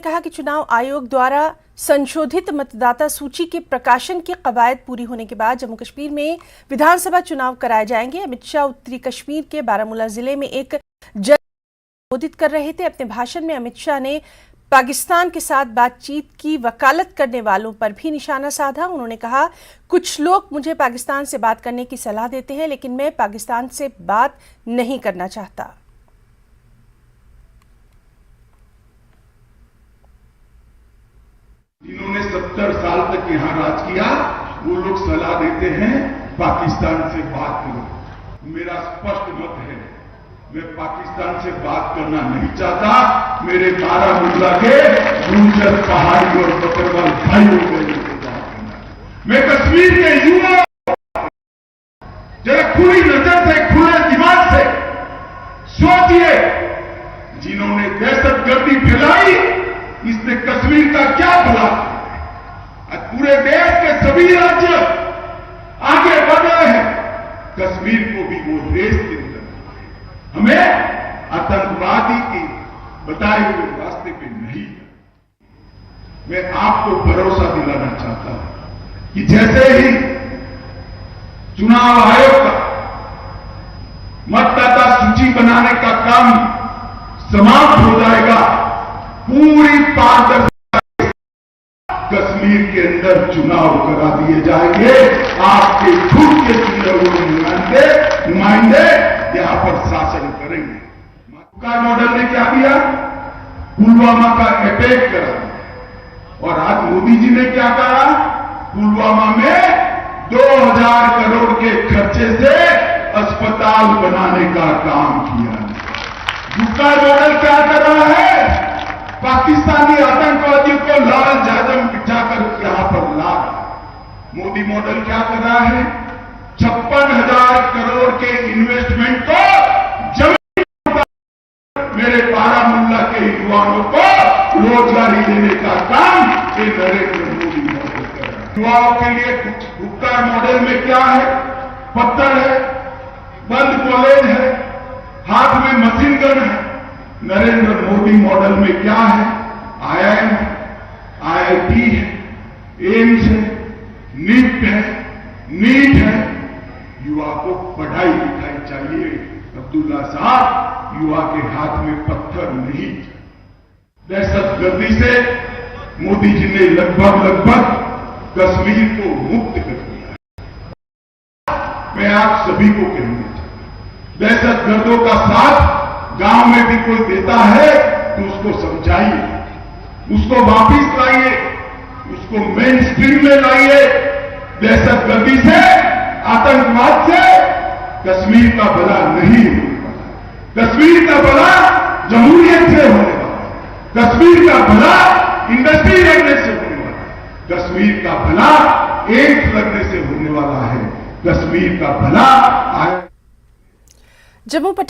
कहा कि चुनाव आयोग द्वारा संशोधित मतदाता सूची के प्रकाशन की कवायद पूरी होने के बाद जम्मू कश्मीर में विधानसभा चुनाव कराए जाएंगे। अमित शाह उत्तरी कश्मीर के बारामूला जिले में एक जन संबोधित कर रहे थे। अपने भाषण में अमित शाह ने पाकिस्तान के साथ बातचीत की वकालत करने वालों पर भी निशाना साधा। उन्होंने कहा, कुछ लोग मुझे पाकिस्तान से बात करने की सलाह देते हैं, लेकिन मैं पाकिस्तान से बात नहीं करना चाहता। जिन्होंने 70 साल तक यहाँ राज किया, वो लोग सलाह देते हैं पाकिस्तान से बात करो। मेरा स्पष्ट मत है, मैं पाकिस्तान से बात करना नहीं चाहता। मेरे बारामूला के गुर्जर पहाड़ी और बकरवाल भाइयों को बात करना। मैं कश्मीर के युवा जरा खुली नजर से, खुले दिमाग से सोचिए, जिन्होंने दहशतगर्दी फैलाई, इसने कश्मीर का क्या भला? आज पूरे देश के सभी राज्य आगे बढ़ रहे हैं, कश्मीर को भी वो रेस के अंदर हमें आतंकवादी के बताए हुए रास्ते पे नहीं। मैं आपको भरोसा दिलाना चाहता हूं कि जैसे ही चुनाव आयोग का मतदाता सूची बनाने का काम समाप्त हो जाएगा, पूरी पारदर्शिता कश्मीर के अंदर चुनाव करा दिए जाएंगे। आपके खुद के चुने हुए नुमाइंदे यहां पर शासन करेंगे। का मॉडल ने क्या किया? पुलवामा का अटैक करा दिया। और आज मोदी जी ने क्या कहा? पुलवामा में 2000 करोड़ के खर्चे से अस्पताल बनाने का काम किया। दूसरा मॉडल क्या कर रहा है? पाकिस्तानी आतंकवादियों को लाल जादम बिठाकर यहां पर ला रहा है। मोदी मॉडल क्या कर रहा है? 56,000 करोड़ के इन्वेस्टमेंट को जमीन मेरे बारामूला के युवाओं को रोजगारी देने का काम ये नरेंद्र मोदी मॉडल कर रहा है। युवाओं के लिए गुप्ता मॉडल में क्या है? पत्थर है, बंद कॉलेज है, हाथ में मशीन गन है। नरेंद्र मोदी मॉडल में क्या है? IIM है, IIT है, एम्स है, निफ्ट है, नीट है। युवा को पढ़ाई लिखाई चाहिए। अब्दुल्ला साहब, युवा के हाथ में पत्थर नहीं। दहशतगर्दी से मोदी जी ने लगभग कश्मीर को मुक्त कर दिया। मैं आप सभी को कहना चाहता हूं, दहशतगर्दों का साथ गांव में भी कोई देता है तो उसको समझाइए, उसको वापिस लाइए, उसको मेन स्ट्रीम में लाइए। दहशतगर्दी से, आतंकवाद से कश्मीर का भला नहीं होने वाला। कश्मीर का भला जमहूरियत से होने वाला है। कश्मीर का भला इंडस्ट्री लगने से होने वाला है। कश्मीर का भला एम्स लगने से होने वाला है। कश्मीर का भला जम्मू